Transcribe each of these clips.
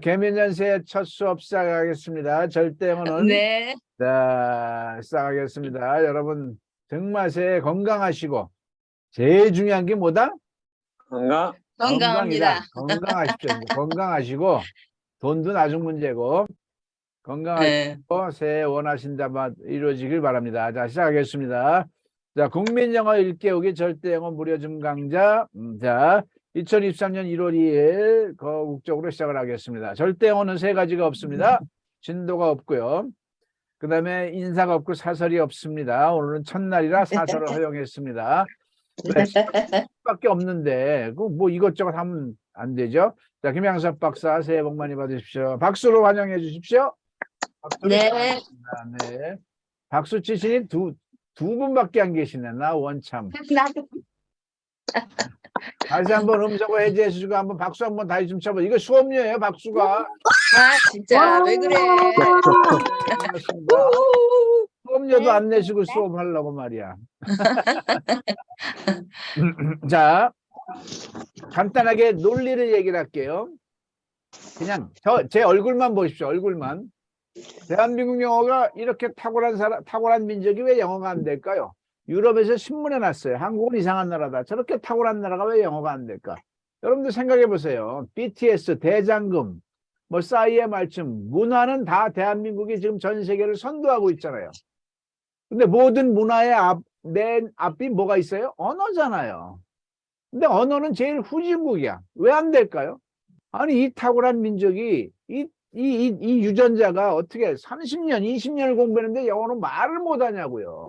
개면연세 첫 수업 시작하겠습니다. 절대어는 네. 시작하겠습니다. 여러분 정말 새해 건강하시고 제일 중요한 게 뭐다? 건강합니다. 건강이다. 건강하십시오. 이제 건강하시고 돈도 나중 문제고 네. 건강하시고 새해 원하신 바만 이루어지길 바랍니다. 자, 시작하겠습니다. 자, 국민영어 1개국이 절대영어 무료즘 강좌. 자, 2023년 1월 2일 거국적으로 시작을 하겠습니다. 절대영어는 세 가지가 없습니다. 진도가 없고요. 그 다음에 인사가 없고 사설이 없습니다. 오늘은 첫날이라 사설을 허용했습니다. 네, 밖에 없는데 뭐 이것저것 하면 안 되죠. 자, 김양섭 박사 새해 복 많이 받으십시오. 박수로 환영해 주십시오. 네. 네. 박수 치시니 두 분밖에 안 계시네. 나 원참. 다시 한번 음성을 해제해 주시고 한번 박수 한번 다시 좀 쳐봐. 이거 수업료예요, 박수가. 진짜 왜 그래? 고맙습니다. 수업료도 안 내시고 수업하려고 말이야. 자, 간단하게 논리를 얘기를 할게요. 그냥 제 얼굴만 보십시오. 얼굴만. 대한민국 영어가 이렇게 탁월한 민족이 왜 영어가 안 될까요? 유럽에서 신문에 났어요. 한국은 이상한 나라다. 저렇게 탁월한 나라가 왜 영어가 안 될까? 여러분들 생각해 보세요. BTS, 대장금, 뭐 싸이의 말춤, 문화는 다 대한민국이 지금 전 세계를 선도하고 있잖아요. 근데 모든 문화의 맨 앞이 뭐가 있어요? 언어잖아요. 근데 언어는 제일 후진국이야. 왜 안 될까요? 아니, 이 탁월한 민족이 이 유전자가 어떻게 30년, 20년을 공부했는데 영어는 말을 못하냐고요.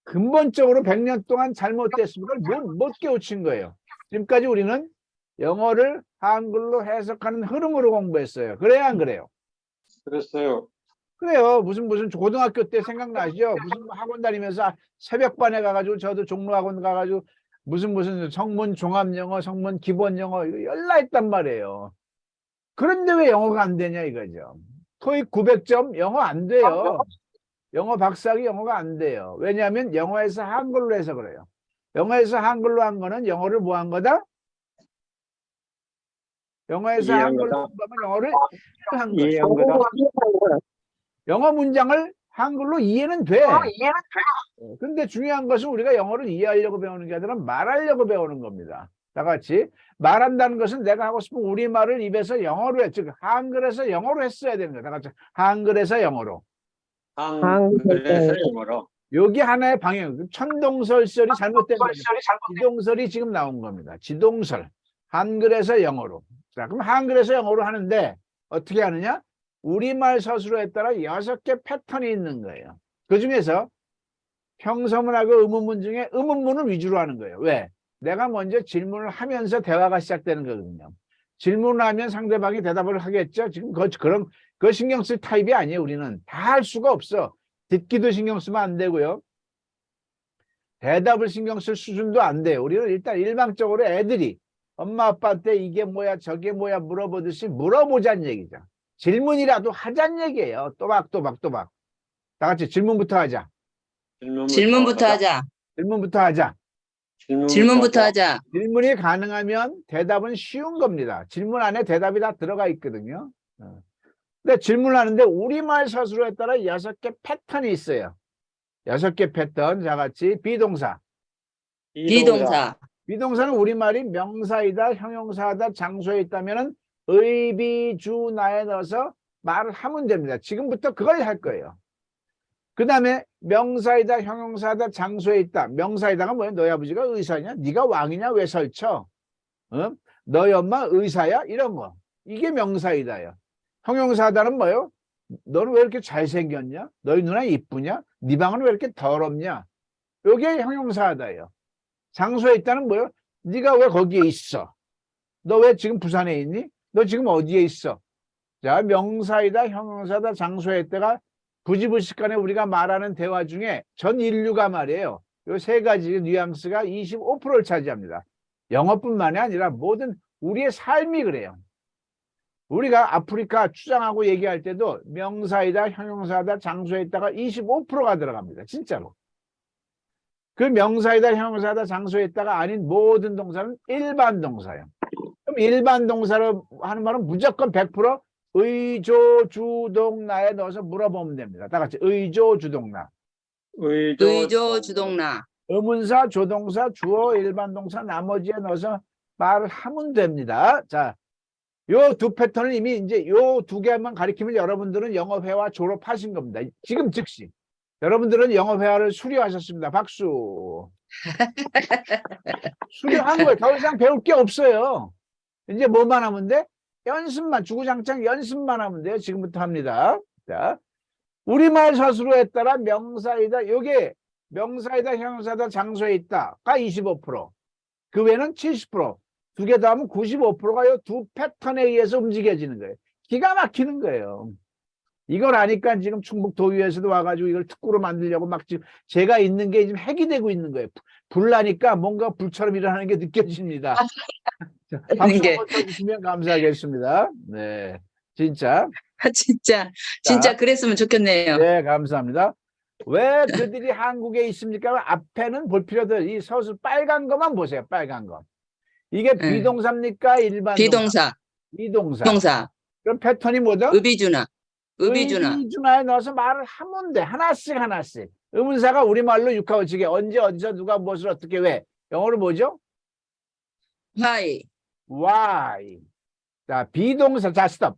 근본적으로 100년 동안 잘못됐습니다. 못 깨우친 거예요. 지금까지 우리는 영어를 한글로 해석하는 흐름으로 공부했어요. 그래요, 안 그래요? 그랬어요. 그래요. 무슨 고등학교 때 생각나시죠? 무슨 학원 다니면서 새벽반에 가가지고 저도 종로학원 가가지고 무슨 성문 종합영어, 성문 기본영어 이거 열라했단 말이에요. 그런데 왜 영어가 안 되냐 이거죠. 토익 900점 영어 안 돼요. 영어 박사학위 영어가 안 돼요. 왜냐하면 영어에서 한글로 해서 그래요. 영어에서 한글로 한 거는 영어를 뭐 한 거다? 영어에서 한글로 한 거면 영어를 한 거다. 영어 문장을 한글로 이해는 돼. 근데 중요한 것은 우리가 영어를 이해하려고 배우는 게 아니라 말하려고 배우는 겁니다. 다 같이 말한다는 것은 내가 하고 싶은 우리말을 입에서 영어로 해. 즉 한글에서 영어로 했어야 되는 거야. 다 같이 한글에서 영어로. 한글에서 영어로. 여기 하나의 방향. 천동설설이 잘못된 거죠. 지동설이 지금 나온 겁니다. 지동설. 한글에서 영어로. 자, 그럼 한글에서 영어로 하는데 어떻게 하느냐? 우리말 서술어에 따라 6개 패턴이 있는 거예요. 그 중에서 평서문하고 의문문 중에 의문문을 위주로 하는 거예요. 왜? 내가 먼저 질문을 하면서 대화가 시작되는 거거든요. 질문을 하면 상대방이 대답을 하겠죠. 지금 그거 신경 쓸 타입이 아니에요. 우리는 다 할 수가 없어. 듣기도 신경 쓰면 안 되고요. 대답을 신경 쓸 수준도 안 돼요. 우리는 일단 일방적으로 애들이 엄마 아빠한테 이게 뭐야 저게 뭐야 물어보듯이 물어보자는 얘기죠. 질문이라도 하자는 얘기예요. 또박. 다 같이 질문부터 하자. 질문부터 하자. 질문부터 하자. 질문부터 하자. 질문이 가능하면 대답은 쉬운 겁니다. 질문 안에 대답이 다 들어가 있거든요. 근데 질문하는데 우리말 서술어에 따라 6개 패턴이 있어요. 6개 패턴. 자, 같이 비동사. 비동사는 우리말이 명사이다, 형용사다, 장소에 있다면은 의, 주, 나에 넣어서 말을 하면 됩니다. 지금부터 그걸 할 거예요. 그 다음에 명사이다, 형용사다, 장소에 있다. 명사이다가 뭐야? 너희 아버지가 의사냐? 네가 왕이냐? 왜 설쳐? 너희 엄마 의사야? 이런 거. 이게 명사이다요. 형용사다는 뭐예요? 너는 왜 이렇게 잘생겼냐? 너희 누나 이쁘냐? 네 방은 왜 이렇게 더럽냐? 이게 형용사다예요. 장소에 있다는 뭐예요? 네가 왜 거기에 있어? 너 왜 지금 부산에 있니? 너 지금 어디에 있어? 자, 명사이다, 형용사다, 장소에 있다가 부지불식간에 우리가 말하는 대화 중에 전 인류가 말이에요. 이 세 가지 뉘앙스가 25%를 차지합니다. 영어뿐만이 아니라 모든 우리의 삶이 그래요. 우리가 아프리카 추장하고 얘기할 때도 명사이다, 형용사다, 장소에 있다가 25%가 들어갑니다. 진짜로. 그 명사이다, 형용사다, 장소에 있다가 아닌 모든 동사는 일반 동사예요. 그럼 그럼 일반 동사로 하는 말은 무조건 100% 의조 주동나에 넣어서 물어보면 됩니다. 다 같이 의조 주동나. 의조 주동나. 의문사, 조동사, 주어, 일반 동사 나머지에 넣어서 말을 하면 됩니다. 자, 요 두 패턴을 이미 이제 요 두 개만 가리키면 여러분들은 영어회화 졸업하신 겁니다. 지금 즉시. 여러분들은 영어회화를 수료하셨습니다. 박수. 수료한 거예요. 더 이상 배울 게 없어요. 이제 뭐만 하면 돼? 연습만, 주구장창 연습만 하면 돼요. 지금부터 합니다. 자, 우리말 서술어에 따라 명사이다. 요게 명사이다, 형용사다, 장소에 있다가 25%. 그 외에는 70%. 두 개 더 하면 95%가 요 두 패턴에 의해서 움직여지는 거예요. 기가 막히는 거예요. 이걸 아니까 지금 충북 도의회에서도 와가지고 이걸 특구로 만들려고 막 지금 제가 있는 게 지금 핵이 되고 있는 거예요. 불나니까 뭔가 불처럼 일어나는 게 느껴집니다. 자, 박수 게. 한번 쳐주시면 감사하겠습니다. 네, 진짜. 진짜 그랬으면 좋겠네요. 네, 감사합니다. 왜 그들이 한국에 있습니까? 앞에는 볼 필요도 없어요. 이 서술 빨간 것만 보세요. 빨간 거. 이게 네. 비동사입니까? 일반 비동사. 비동사. 동사. 그럼 패턴이 뭐죠? 의비주나. 의비주나에 넣어서 말을 하면 돼. 하나씩 하나씩. 의문사가 우리말로 육하어치게 언제 어디서 누가 무엇을 어떻게 왜. 영어로 뭐죠? why. why. 자, 비동사. 자, 스톱.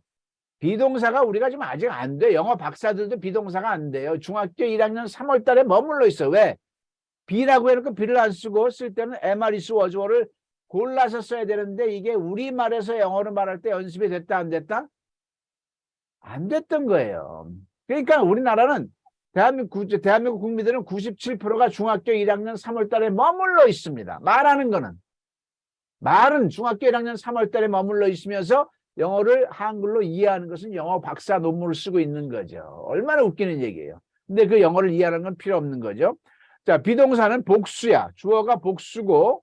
비동사가 우리가 지금 아직 안 돼. 영어 박사들도 비동사가 안 돼요. 중학교 1학년 3월 달에 머물러 있어. 왜? B라고 해놓고 B를 안 쓰고 쓸 때는 MREC 워즈어를 골라서 써야 되는데 이게 우리말에서 영어로 말할 때 연습이 됐다 안 됐다? 안 됐던 거예요. 그러니까 우리나라는 대한민국 국민들은 97%가 중학교 1학년 3월 달에 머물러 있습니다. 말은 중학교 1학년 3월 달에 머물러 있으면서 영어를 한글로 이해하는 것은 영어 박사 논문을 쓰고 있는 거죠. 얼마나 웃기는 얘기예요. 근데 그 영어를 이해하는 건 필요 없는 거죠. 자, 비동사는 복수야. 주어가 복수고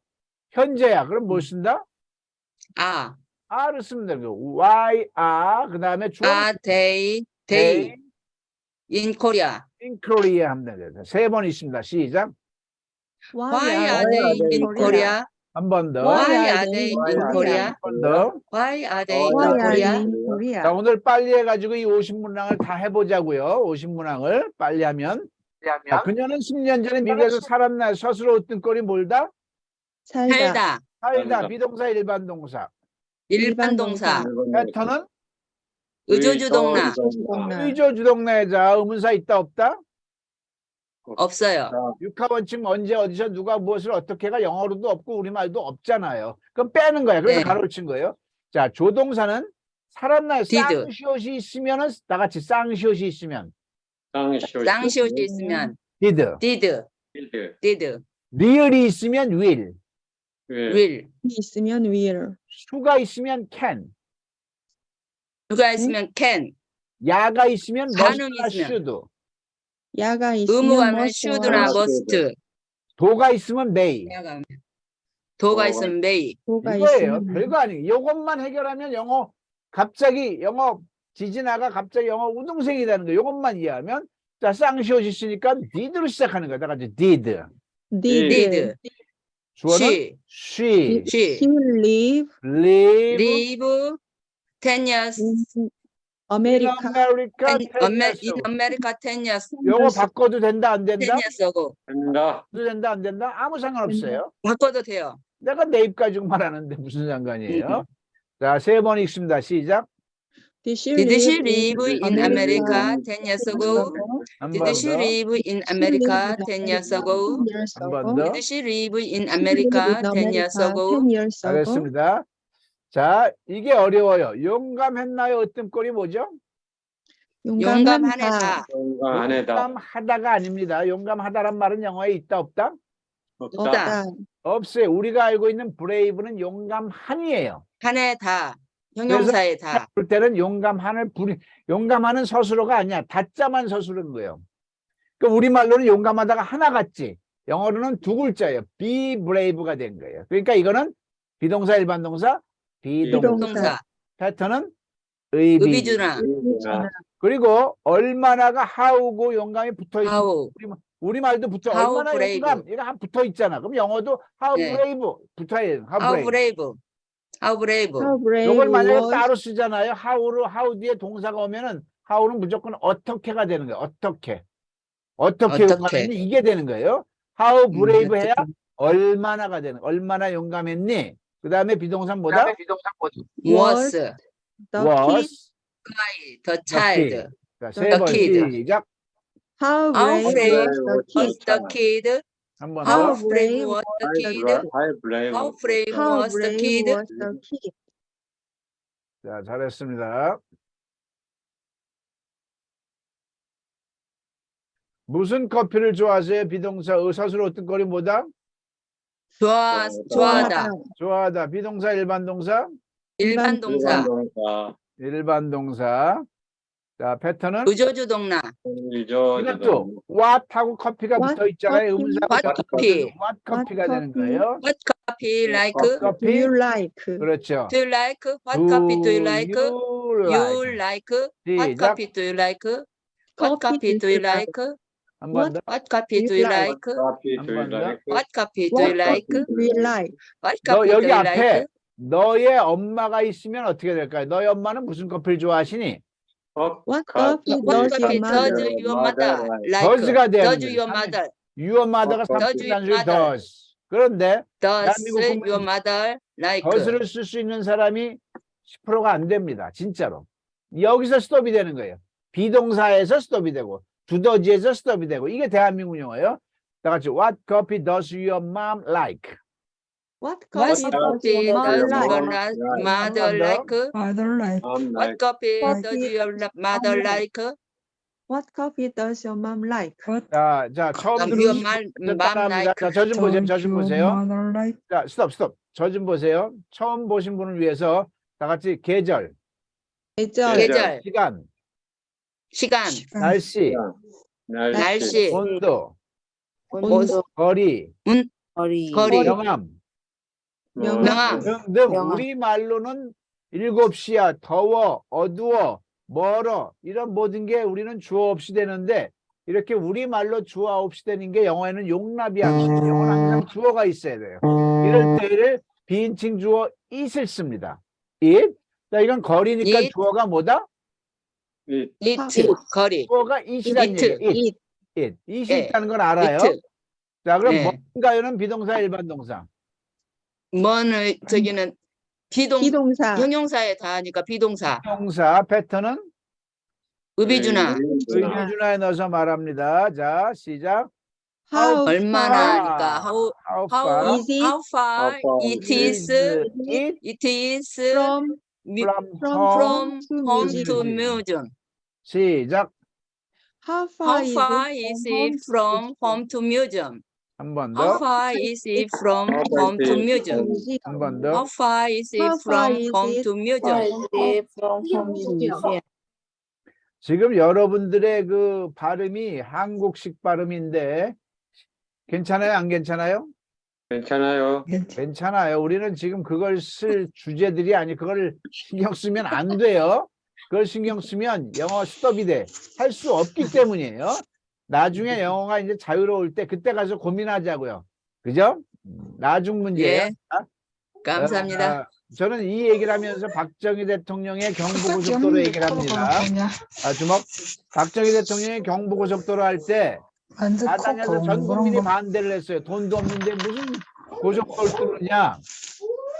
현재야. 그럼 뭘 쓴다? A를 쓰면 되는 거예요. Why are 그 다음에 주어 they in Korea. in Korea 하면 되죠. 세 번 있습니다. 시작. Why are they in Korea? 한 번 더. Why are they in Korea? 한 번 더. Why are they Why in are Korea? they 자, 오늘 빨리 해가지고 이 50문항을 다 해보자고요. 50문항을 빨리 하면. 자, 그녀는 10년 전에 미국에서 살았나요? 서술어 어떤 꼴이 뭘다? 살다. 살다. 비동사 일반 동사. 일반 동사. 패턴은 의조주동나. 의조주동나에 자 의문사 있다 없다? 없어요. 육하원칙 언제 어디서 누가 무엇을 어떻게가 영어로도 없고 우리말도 없잖아요. 그럼 빼는 거야. 그래서 네. 가로를 친 거예요. 자, 조동사는 살았나요? did. 쌍시옷이 있으면은 다 같이 쌍시옷이 있으면 쌍시옷이 있으면 did. did. 리을이 있으면 will. will. 있으면 will. 수가 있으면 can. 누가 있으면 can. 야가 있으면 가능이 must나 있으면. should. 야가 있으면 의무가 하면 must와 should나 must. 도가 있으면 may. 도가 있으면 may. 도가 이거예요. 있으면 별거 아니에요. 이것만 해결하면 영어 갑자기 영어 지진아가 갑자기 영어 우등생이 되는 거예요. 이것만 이해하면 자 쌍시옷이 있으니까 did로 시작하는 거야. 다 같이 did. did. 주어는 she she live live 10 years in America. America in 10 years in ago. America 10 years. 영어 바꿔도 된다 안 10 된다? years ago. 된다. 바꿔도 된다 안 된다? 아무 상관없어요. 바꿔도 돼요. 내가 내 입 가지고 말하는데 무슨 상관이에요? 자, 세 번 읽습니다. 시작. Did she Did she live live in America 10 years ago? 한 Did 번 she 더. live in America 10 years ago? 한 번 더. Did she live in America 10 years ago? 10 years ago. 잘했습니다. 자, 이게 어려워요. 용감했나요? 어떤 꼴이 뭐죠? 용감하다. 아내다. 용감하다가 아닙니다. 용감하다란 말은 영어에 있다 없다? 없다. 없어요. 우리가 알고 있는 브레이브는 용감한이에요. 한해다. 형용사의 다. 그럴 때는 용감하는 서술어가 아니야. 다자만 서술은 거예요. 그러니까 우리말로는 용감하다가 하나 같지. 영어로는 두 글자예요. be brave가 된 거예요. 그러니까 이거는 비동사 일반 동사 비동사. 패턴은 의비주나. 그리고 얼마나가 how고 용감이 붙어 있어. how. 우리말도 붙어. How 얼마나 brave. 용감. 이거 한 붙어 있잖아. 그럼 영어도 how 네. brave 붙어야 해요. how brave. How brave. How brave 이걸 만약에 was 따로 쓰잖아요. how 뒤에 동사가 오면은 how는 무조건 어떻게가 되는 거예요. 어떻게 어떻게. 용감했니? 이게 되는 거예요. how brave 해야 얼마나가 되는 거예요. 얼마나 용감했니? 그 다음에 비동사는 뭐다? Was the kid. was the child. 자, the 세 번 kid. 시작. How How brave brave was the was kid? the kid. 한 번 How 더. brave was the kid. How brave How was the brave kid. was the kid? 자, 잘했습니다. 무슨 커피를 좋아하세요? 비동사 의사수로 어떤 거리 뭐다? 좋아하다. 좋아하다. 비동사 일반 동사? 일반 동사. 일반 동사. 자, 패턴은 의조주동사. 이것도 what하고 커피가 What 붙어 있잖아요. coffee? 의문사가 What 붙어 coffee? 있어서 what 커피가 What 되는 coffee? 거예요. What coffee like? What Do coffee? you like? 그렇죠. Do you like? What coffee do you like? You You like. like? What 시작. coffee do you like? What coffee do you like? 한 번 더. What coffee do you like? What coffee do you What like? coffee do you like? What 너 coffee do 여기 you 앞에 like? 너의 엄마가 있으면 어떻게 될까요? 너의 엄마는 무슨 커피를 좋아하시니? What coffee What does coffee your does mother? your mother like? does가 돼야 Does 되는 your 거예요. mother? your mother가 does 삼중 your 단수의 mother? does. 그런데 Does 대한민국 your 국민 mother like? does를 쓸 수 있는 사람이 10%가 안 됩니다. 진짜로. 여기서 스톱이 되는 거예요. 비동사에서 스톱이 되고 두더지에서 스톱이 되고 이게 대한민국 영어예요. 다 같이 What coffee does your mom like? What What coffee does coffee your does mom like? your mother like? What coffee does Coffee. your mother like? What coffee does your mom like? 자, 처음 Your 들으시면 mom 따라합니다. like? 자, 저 좀 보세요. 저 좀 보세요. 자, 스톱. 저 좀 보세요. 처음 보신 분을 위해서 다 같이 계절, 계절, 시간, 시간, 날씨, 날씨, 온도, 온도, 거리, 거리, 명암 명암, 등등 우리말로는 7시야, 더워, 어두워, 멀어 이런 모든 게 우리는 주어 없이 되는데 이렇게 우리말로 주어 없이 되는 게 영어에는 용납이 안 돼요. 영어는 항상 주어가 있어야 돼요. 이럴 때를 비인칭 주어 it을 씁니다. it. 자, 이건 거리니까 it. 주어가 뭐다? it, 거리, 주어가 it이란 it. 얘기예요. it. it이 예. 있다는 건 알아요. it. 자, 그럼 네. 뭔가요는 비동사 일반 동사. 뭐는 저기는 비동사. 형용사에 닿으니까 비동사. 동사 패턴은 의비준화. 의비준화에 넣어서 말합니다. 자, 시작. How 얼마나니까 how how is it far it is it from from home to to museum. museum. 시작. How How far far is it from home to museum? 한 번 How 더. far is it from home to museum? 한 번 How 더. far is it How far from is home it to museum? 지금 여러분들의 그 발음이 한국식 발음인데 괜찮아요? 안 괜찮아요? 괜찮아요. 괜찮아요. 우리는 지금 그걸 쓸 주제들이 아니 그걸 신경 쓰면 안 돼요. 그걸 신경 쓰면 영어 스톱이 돼. 할 수 없기 때문이에요. 나중에 영어가 이제 자유로울 때 그때 가서 고민하자고요. 그죠? 나중 문제예요. 예. 감사합니다. 저는 이 얘기를 하면서 박정희 대통령의 경부고속도로 얘기를 합니다. 주먹. 박정희 대통령의 경부고속도로 할 때 야당에서 전 국민이 반대를 했어요. 돈도 없는데 무슨 고속도로를 뚫느냐.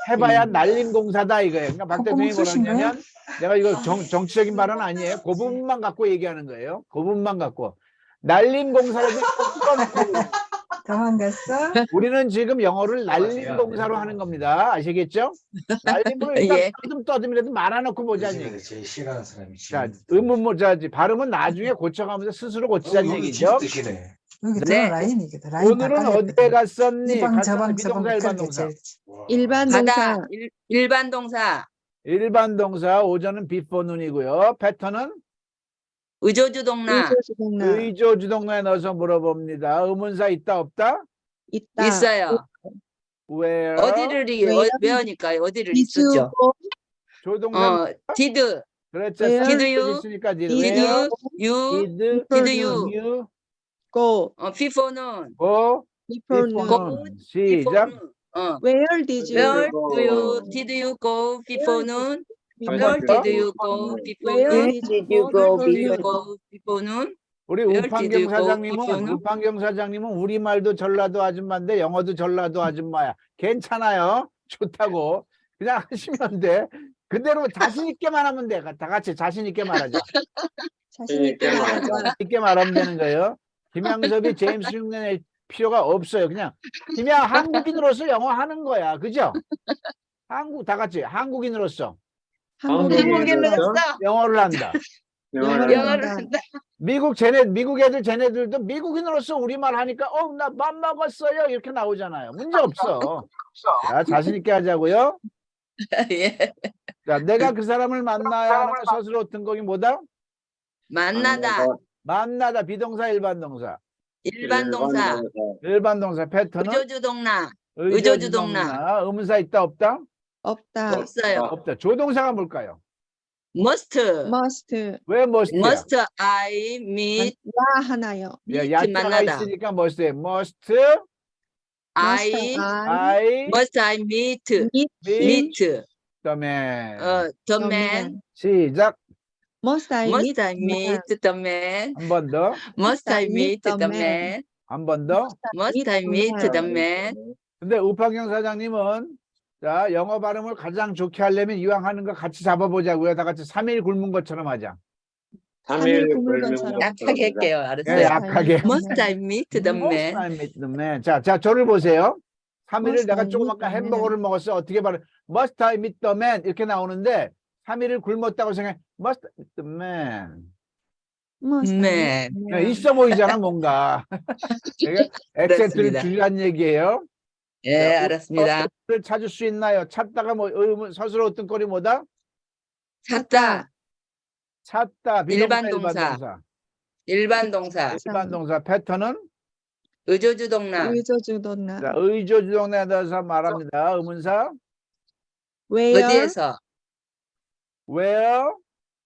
해봐야 날림공사다 이거예요. 그러니까 박 대통령이 뭐라 했냐면 내가 이거 정치적인 발언 아니에요. 그 부분만 갖고 얘기하는 거예요. 그 부분만 갖고. 날림공사라도 도망갔어? 우리는 지금 영어를 날림공사로 하는 겁니다. 아시겠죠? 날림으로 일단 예. 떠듬이라도 말아놓고 보자는 얘기. 제일 싫어하는 사람이 자, 의문모자지 발음은 나중에 고쳐가면서 스스로 고치자는 얘기죠. 여기 네. 더 라인이거든. 라인 오늘은 어디에 갔었니? 이방 저방 비동사 일반 저방 동사. 일반 가다. 동사. 일반 동사. 일반 동사 오전은 before 눈이고요. 패턴은 의조주동사. 의조주동사. 의조주동사에 넣어서 물어봅니다. 의문사 있다 없다? 있다. 있어요. where 왜니까 어디를 Did you 쓰죠? go? 조동사 did 그렇죠. where did you- 있으니까 did. did where you did you you Go. before는 go Before noon. before는 시작. Where did you did you go before는? 한 Where 번 더. did you go Where before는? did you go Did you before? go before는? 우리 Where did you go before는? 우판경 사장님은 우리말도 전라도 아줌마인데 영어도 전라도 아줌마야. 괜찮아요. 좋다고. 그냥 하시면 돼. 그대로 자신 있게만 하면 돼. 다 같이 자신 있게 말하자. 자신 있게 말하자. 있게 말하면 되는 거예요. 김양섭이 제임스 흉내낼 필요가 없어요. 그냥 한국인으로서 영어 하는 거야. 그죠? 다 같이 한국인으로서 한국인으로서 영어를 한다. 영어를 한다. 미국 애들 쟤네들도 미국인으로서 우리말 하니까 나 맘 먹었어요. 이렇게 나오잖아요. 문제 없어. 자, 자신 있게 하자고요. 예. 자, 내가 그 사람을 만나야 하는 서술어 등곡이 뭐다? 만나다 비동사 일반 동사. 일반 동사. 일반 동사 패턴은 의조주동나. 의문사 있다 없다? 없다. 없어요. 없다. 조동사가 뭘까요? Must. 왜 must야? Must I meet? 나 하나요. 야자가 만나다. 있으니까 must해. must I must I meet? Meet. the man. The man. 시작. Must I Must meet I meet the man? 한 번 더. Must I meet the man? 한 번 더. Must I meet the man? 근데 우파경 사장님은 자, 영어 발음을 가장 좋게 하려면 이왕 하는 거 같이 잡아보자고요. 다 같이 3일 굶은 것처럼 하자. 3일 굶은 굶는 것처럼. 약하게 할게요. 예, 알았어요. 약하게. Must I meet the Must man? I meet the man. 자, 저를 보세요. 3일을 Must 내가 I 조금 meet 아까 the 햄버거를 먹었어. 어떻게 말해? Must I meet the man? 이렇게 나오는데 3일을 굶었다고 생각해. Must I meet the man. Man. 야, 있어 보이잖아, 뭔가. 이게 액센트를 그렇습니다. 줄이란 얘기예요. 예, 알았습니다. 를 찾을 수 있나요? 찾다가 뭐 서술어 어떤 뭐다? 찾다. 찾다. 일반 동사. 일반 동사. 일반 동사 패턴은 의조주동나. 의조주동나. 자, 의조주동사에 대해서 말합니다. 의문사 Where 어디에서? where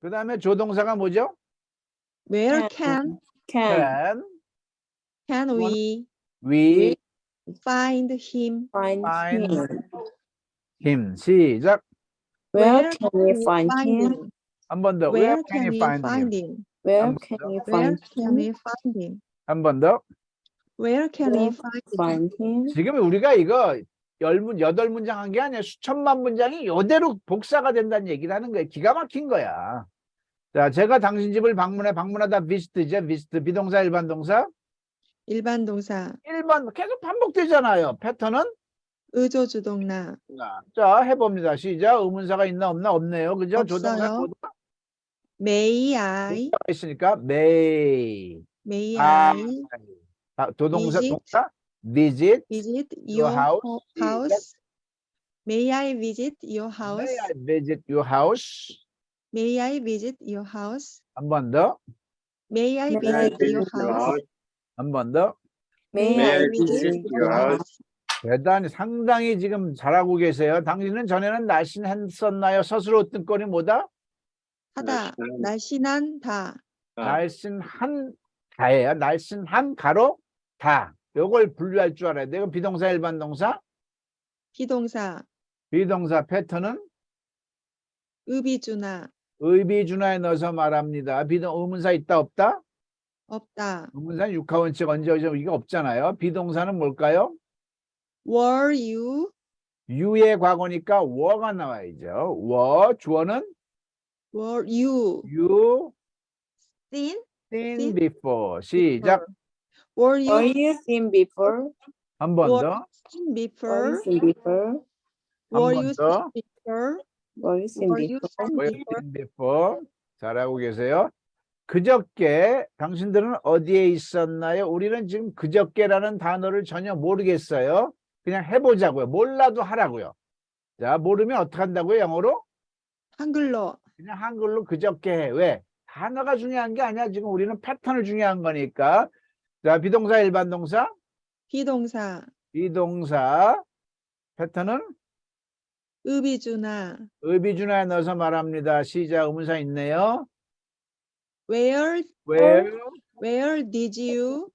그다음에 조동사가 뭐죠? Where can can we we find him? find him. 시작. Where can we find him? 한 번 더. Where can we find him? Where Where can we find him? 한 번 더. Where can we find him? 지금 우리가 이거 8문장 한 게 아니야. 수천만 문장이 이대로 복사가 된다는 얘기를 하는 거예요. 기가 막힌 거야. 자, 제가 당신 집을 방문하다 visit죠. visit 비동사 일반 동사. 일반 동사. 1번 계속 반복되잖아요. 패턴은 의조주동나. 자, 해봅니다. 시작. 의문사가 있나 없나? 없네요. 그죠? 없어요. 조동사 뭐다? May I? 있으니까 may 도동사 visit 동사 visit your house. house? May I visit your house? May I visit your house? May I visit your house? 한 번 더. May I visit your house? 한 번 더. May I visit your house? 대단히 상당히 지금 잘하고 계세요. 당신은 전에는 날씬했었나요? 서술어 뜬거리 뭐다? 하다. 날씬한다. 날씬한 다예요. 날씬한 가로 다. 요걸 분류할 줄 알아야 돼요. 비동사 일반 동사. 비동사. 비동사 패턴은 의비주나. 의비준화에 넣어서 말합니다. 의문사 있다 없다? 없다. 의문사는 육하원칙 언제 이게 없잖아요. 비동사는 뭘까요? Were you? 유의 과거니까 were가 나와야죠. were 주어는 Were you you seen before. 시작. Were you seen before? 한 번 Were 더. seen before? seen before? Were 번 you 더. seen before? Were seen Were you before? seen were before? seen before. 잘하고 계세요. 그저께 당신들은 어디에 있었나요? 우리는 지금 그저께라는 단어를 전혀 모르겠어요. 그냥 해보자고요. 몰라도 하라고요. 자, 모르면 어떻게 한다고요? 영어로? 한글로. 그냥 한글로 그저께 해. 왜? 단어가 중요한 게 아니야. 지금 우리는 패턴을 중요한 거니까. 자, 비동사 일반 동사. 비동사. 비동사 패턴은 의비주나. 의비준화에 넣어서 말합니다. 시작. 의문사 있네요. Where did you?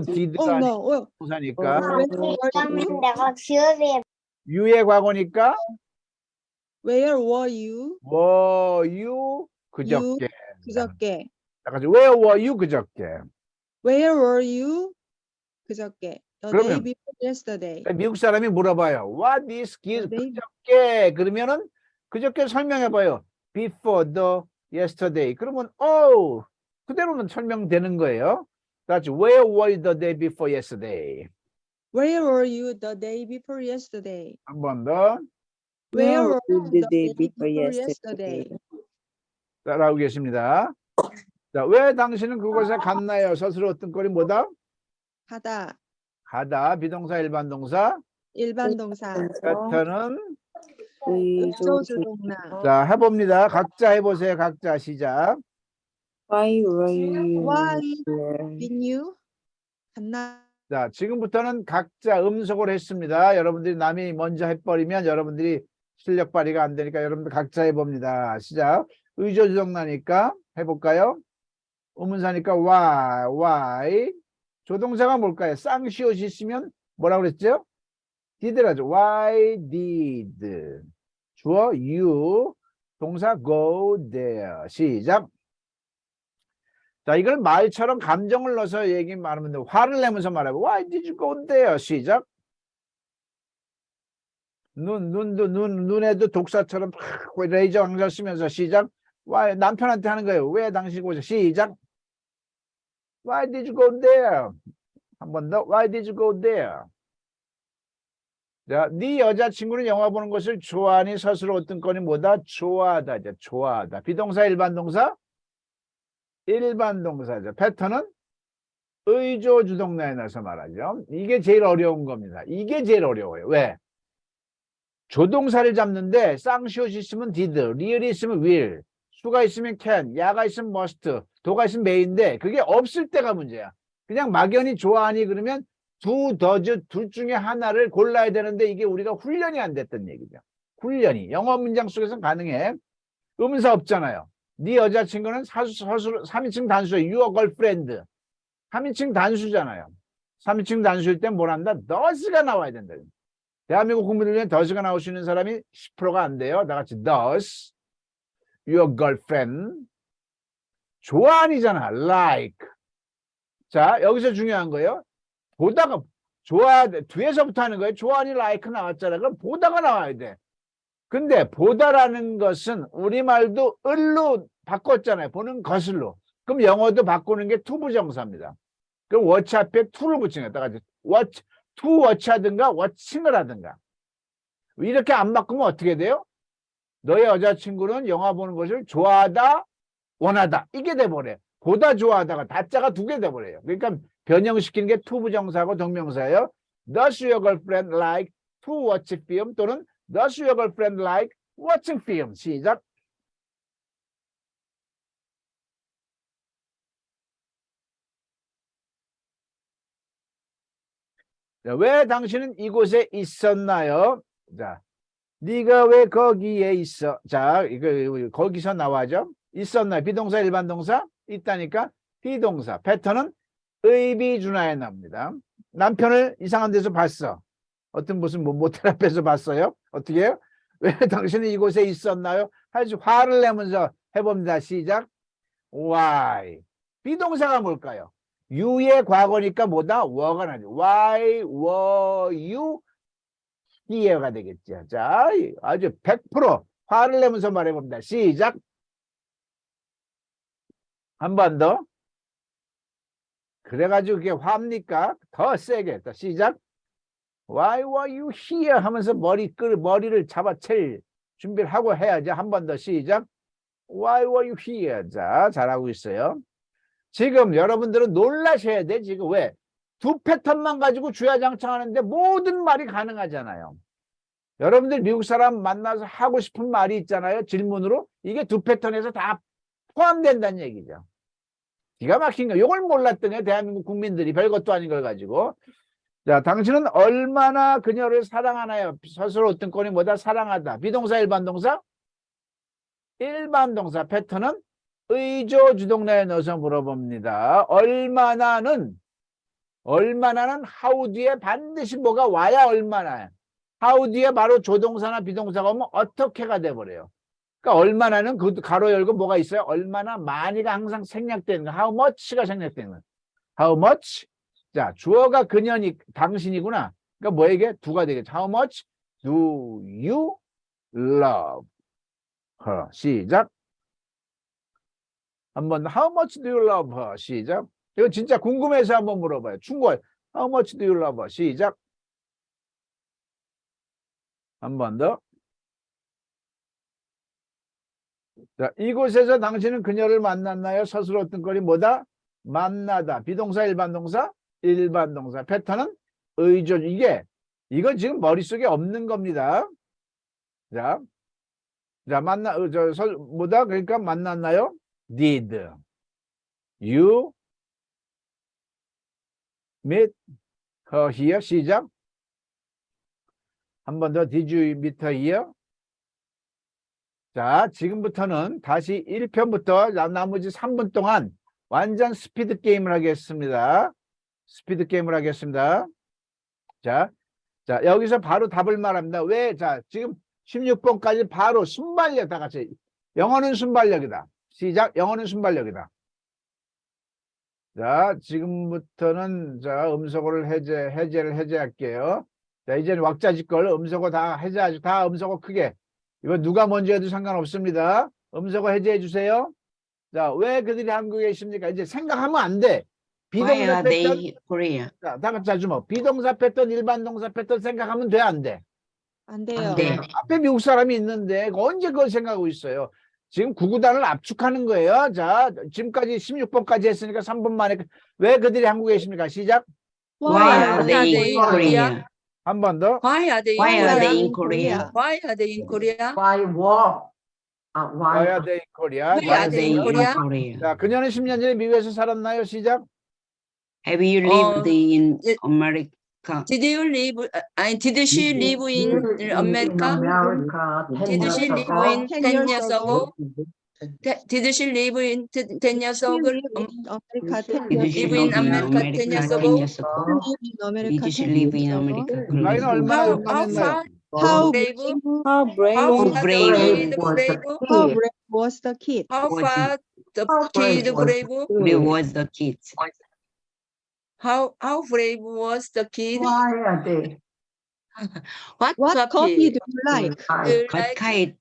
did가 no. 동사니까. Where 내가 기억이 you의 과거니까 Where were you? were you 그저께. 그저께. 다같이 where were you 그저께. Where were you? 그저께. The day 그러면 before yesterday. 미국 사람이 물어봐요. What is The day 그저께? 그러면은 그저께 설명해봐요. Before the yesterday. 그러면 oh 그대로는 설명되는 거예요. 다같이 where were you the day before yesterday? Where were you the day before yesterday? 한 번 더. Where were you you the day before yesterday? 따라오고 계십니다. 자, 왜 당신은 그곳에 갔나요? 서술어 어떤 꼴이 뭐다? 하다. 가다. 비동사 일반 동사. 일반 동사. 패턴은 의조주동사. 자 해봅니다. 각자 해보세요. 각자 시작. Why were you Why there? didn't you? 갔나? 자 지금부터는 각자 음속을 했습니다. 여러분들이 남이 먼저 해버리면 여러분들이 실력 발휘가 안 되니까 여러분들 각자 해봅니다. 시작. 의조주동사니까 해볼까요? 의문사니까 why 조동사가 뭘까요? 쌍시옷이 있으면 뭐라고 그랬죠? did라죠. why did 주어 you 동사 go there 시작. 자 이걸 말처럼 감정을 넣어서 얘기 말하면 돼. 화를 내면서 말하고 why did you go there 시작. 눈에도 독사처럼 레이저 왕자 쓰면서 시작. why 남편한테 하는 거예요. 왜 당신이 오죠? 시작. Why did you go there? 한 번 더. Why did you go there? 자, 네 여자친구는 영화 보는 것을 좋아하니 서술어 어떤 건이 뭐다? 좋아하다. 좋아하다. 비동사 일반 동사? 일반 동사죠. 패턴은 의조 주동사에 넣어서 말하죠. 이게 제일 어려운 겁니다. 이게 제일 어려워요. 왜? 조동사를 잡는데 쌍시옷이 있으면 did, real이 있으면 will, 수가 있으면 can, 야가 있으면 must, 도가 있으면 may인데 그게 없을 때가 문제야. 그냥 막연히 좋아하니 그러면 do, does 둘 중에 하나를 골라야 되는데 이게 우리가 훈련이 안 됐던 얘기죠. 훈련이 영어 문장 속에서는 가능해. 의문사 없잖아요. 네 여자친구는 3인칭 단수예요. your girlfriend 3인칭 단수잖아요. 3인칭 단수일 땐 뭘 한다? does가 나와야 된다. 대한민국 국민들 중에 does가 나올 수 있는 사람이 10%가 안 돼요. 다같이 does your girlfriend 좋아하니잖아. like. 자 여기서 중요한 거예요. 보다가 좋아 뒤에서부터 하는 거예요. 좋아하니 like 나왔잖아. 그럼 보다가 나와야 돼. 근데 보다라는 것은 우리말도 을로 바꿨잖아요. 보는 것을로. 그럼 영어도 바꾸는 게 투부정사입니다. 그럼 watch 앞에 to를 붙이는 거다. watch, to watch 하든가 watching을 하든가. 이렇게 안 바꾸면 어떻게 돼요? 너의 여자친구는 영화 보는 것을 좋아하다, 원하다. 이게 돼버려요. 보다 좋아하다가 다자가 두 개 돼버려요. 그러니까 변형시키는 게 투부정사하고 동명사예요. Does your girlfriend like to watch film? 또는 Does your girlfriend like watching film? 시작. 자, 왜 당신은 이곳에 있었나요? 자, 네가 왜 거기에 있어? 자, 이거 거기서 나와죠. 있었나요? 비동사 일반 동사 있다니까 비동사. 패턴은 의비준하에 나옵니다. 남편을 이상한 데서 봤어. 어떤 무슨 모텔 앞에서 봤어요? 어떻게 해요? 왜 당신은 이곳에 있었나요? 아주 화를 내면서 해봅니다. 시작. Why? 비동사가 뭘까요? you의 과거니까 뭐다? were가 나죠. Why were you here가 되겠죠. 자, 아주 100% 화를 내면서 말해봅니다. 시작. 한 번 더. 그래가지고 그게 화입니까? 더 세게. 더 시작. Why were you here? 하면서 머리를 잡아챌 준비를 하고 해야지. 한 번 더 시작. Why were you here? 자, 잘하고 있어요. 지금 여러분들은 놀라셔야 돼. 지금 왜? 두 패턴만 가지고 주야장창 하는데 모든 말이 가능하잖아요. 여러분들 미국 사람 만나서 하고 싶은 말이 있잖아요. 질문으로. 이게 두 패턴에서 다 포함된다는 얘기죠. 기가 막힌 거. 이걸 몰랐더니 대한민국 국민들이 별것도 아닌 걸 가지고. 자, 당신은 얼마나 그녀를 사랑하나요? 서술어 어떤 꼴이 뭐다? 사랑하다. 비동사 일반 동사? 일반 동사. 패턴은 의조 주동사에 넣어서 물어봅니다. 얼마나는 how 뒤에 반드시 뭐가 와야 얼마나. how 뒤에 바로 조동사나 비동사가 오면 어떻게가 돼버려요. 그러니까 얼마나는 그 가로 열고 뭐가 있어요? 얼마나 많이가 항상 생략되는 거. how much가 생략되는 거. how much? 자, 주어가 그녀니 당신이구나. 그러니까 뭐에게? 두가 되겠죠. how much do you love her? 시작. 한번 how much do you love her? 시작. 이거 진짜 궁금해서 한번 물어봐요. 충고해. how much do you love her? 시작. 한 번 더. 자, 이곳에서 당신은 그녀를 만났나요? 서술어 어떤 거리 뭐다? 만나다. 비동사, 일반 동사? 일반 동사. 패턴은 의존. 이거 지금 머릿속에 없는 겁니다. 자, 뭐다? 그러니까 만났나요? Did you meet her here? 시작. 한 번 더. Did you meet her here? 자, 지금부터는 다시 1편부터 나머지 3분 동안 완전 스피드 게임을 하겠습니다. 스피드 게임을 하겠습니다. 자, 여기서 바로 답을 말합니다. 왜? 자, 지금 16번까지 바로 순발력 다 같이. 영어는 순발력이다. 시작. 영어는 순발력이다. 자, 지금부터는 자, 음소거를 해제할게요. 자, 이제는 왁자지껄 음소거 다 해제하죠. 다 음소거 크게. 이거 누가 먼저 해도 상관없습니다. 음소거 해제해 주세요. 자, 왜 그들이 한국에 있습니까? 이제 생각하면 안 돼. 비동사 패턴. 자, 다 같이 하죠. 비동사 패턴, 일반 동사 패턴 생각하면 돼, 안 돼? 안 돼요. 네. 앞에 미국 사람이 있는데 언제 그걸 생각하고 있어요? 지금 구구단을 압축하는 거예요. 자, 지금까지 16번까지 했으니까 3분 만에 왜 그들이 한국에 있습니까? 시작. Why are they in Korea? 한 번 더. Why are they Why are they in Korea? Korea? Why are they in Korea? Why war? Why are they in Korea? Why Why are are they they in in Korea? Korea? 자, 그녀는 10년 전에 미국에서 살았나요? 시작. Have you lived in it- America? Did you live? Did she live in America? Did she live in 10 years ago? Did she live in 10 years ago? Did she Live in live in America America 10 years 10 ago? years ago? Did she live in America? 나이는 얼마나 How 용감했나요? How brave? How How brave How brave was the kid? How was far the kid brave? was the kids? How brave was the kid? Why are they? What What coffee do you like? do you What like? kind?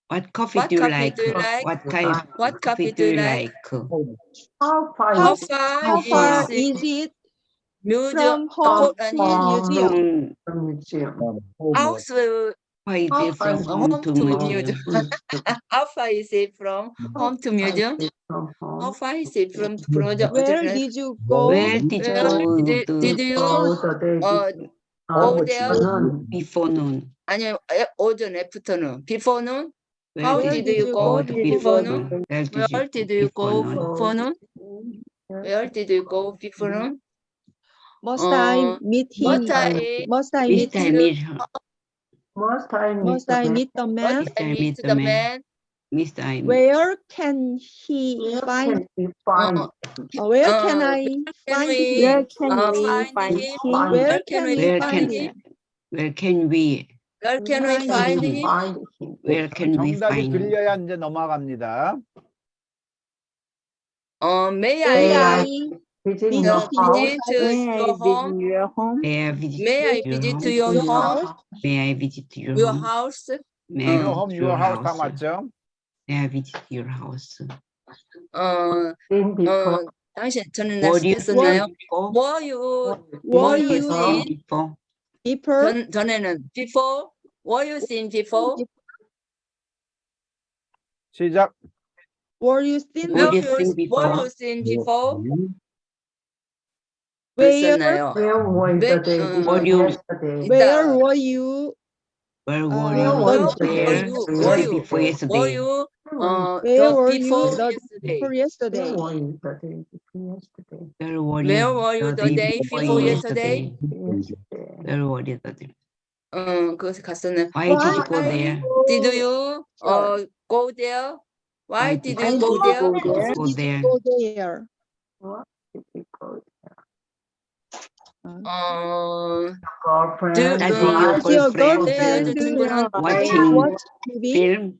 What coffee What do you coffee like? do you like? What kind? What coffee coffee do you like? How far How is far How far is is it museum? from home 아니, to museum? From the museum? house how is it from home to museum? How far is it from home to museum? How far is it from museum? Where did you go? Where did you go did you go there? before noon? 아니 오전 afternoon before noon? Where How did did you go before noon? Where Where did you go before noon? before noon? Where did you go before noon? Must I meet him? Must I Must I meet Must I him? meet Must I meet Must I meet the man? Must I meet the man? Must I meet? Where can he find? find Where can I Can find we him? find him? Where Where can can we we Where find can- him? Where can we? Where can we find him? Where can we 정답이 find? 들려야 이제 넘어갑니다. May May I I visit meet your him? house? your home? May I visit May I your visit home? to your home? May I visit your Your home? house? May I Your visit home, your your house 다 house? 맞죠? May I visit your house? Been before. 당신 저는 Were you 했었나요? before? Were you Were you you seen? Before? before? 전에는 before? Were you seen before? 시작. Were you seen Were you Were seen before? you seen before? Where 했었나요? Where were the day Were you- yesterday? where were you? Where were Where you? were Where? you? Were you? Before Were yesterday? you Where the were before you the yesterday? for yesterday? Where were you the day before yesterday? Where were you? Where were you the day before yesterday? Yesterday. Where were you the day? 그것에 갔었네. Why did you go there? Did you go there? Why did you go Why there? did you go there? Go there. What did we go there? girlfriend Does 어, your Does your girlfriend girlfriend girlfriend watching watch TV? film?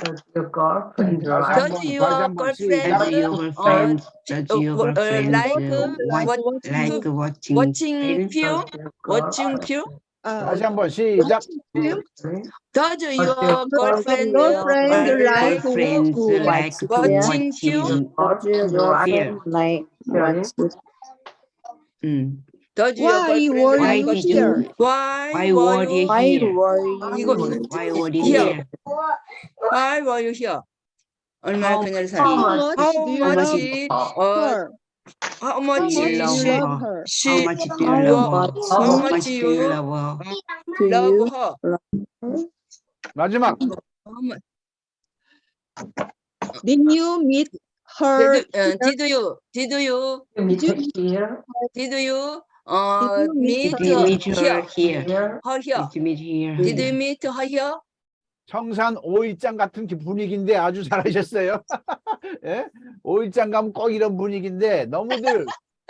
does your girlfriend 다시 like Does 한번, your 다시 한번 girlfriend Does 시작. your girlfriend does your girlfriend like like watching watching film? film? Watching film? 다시 한번 시작. Film? Does your your girlfriend girlfriend like Girlfriends like to watching watching film. like watch Mm. Does your Why girlfriend were like you watching here? film? Why Why were you why here? were 이거 you Why were you here? here? Why were you here? 얼마나 How 그녀를 much 사랑해? How much do you How love much? her? How How much much do you she love her? How much do you How love her? much How much much do you you love her? do love you her? 마지막. How much? Did you meet her? Did you Did you here meet Did you meet Did you meet her here? here? Her here? Did you meet here? Did you meet her here? 청산 오일장 같은 분위기인데 아주 잘하셨어요. 예? 오일장 가면 꼭 이런 분위기인데 너무들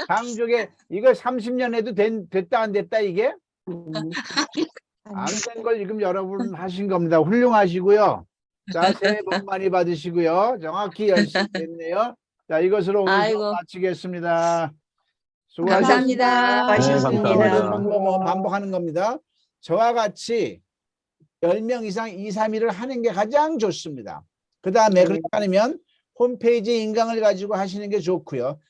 강조게 이거 30년 해도 됐다 안 됐다 이게 안 된 걸 지금 여러분 하신 겁니다. 훌륭하시고요. 자, 새해 복 많이 받으시고요. 정확히 열심히 됐네요. 자, 이것으로 오늘 아이고. 수업 마치겠습니다. 감사합니다. 수고하셨습니다. 감사합니다. 오늘 반복하는 겁니다. 저와 같이 10명 이상 2, 3일을 하는 게 가장 좋습니다. 그 다음에 그렇게 하면 홈페이지 인강을 가지고 하시는 게 좋고요.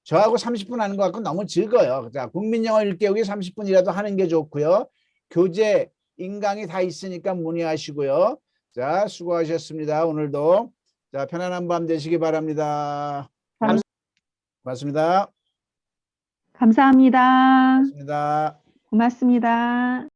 저하고 30분 하는 것 같고 너무 즐거워요. 자, 국민영어 1개국에 30분이라도 하는 게 좋고요. 교재 인강이 다 있으니까 문의하시고요. 자, 수고하셨습니다. 오늘도. 자, 편안한 밤 되시기 바랍니다. 고맙습니다. 감사합니다. 고맙습니다. 고맙습니다.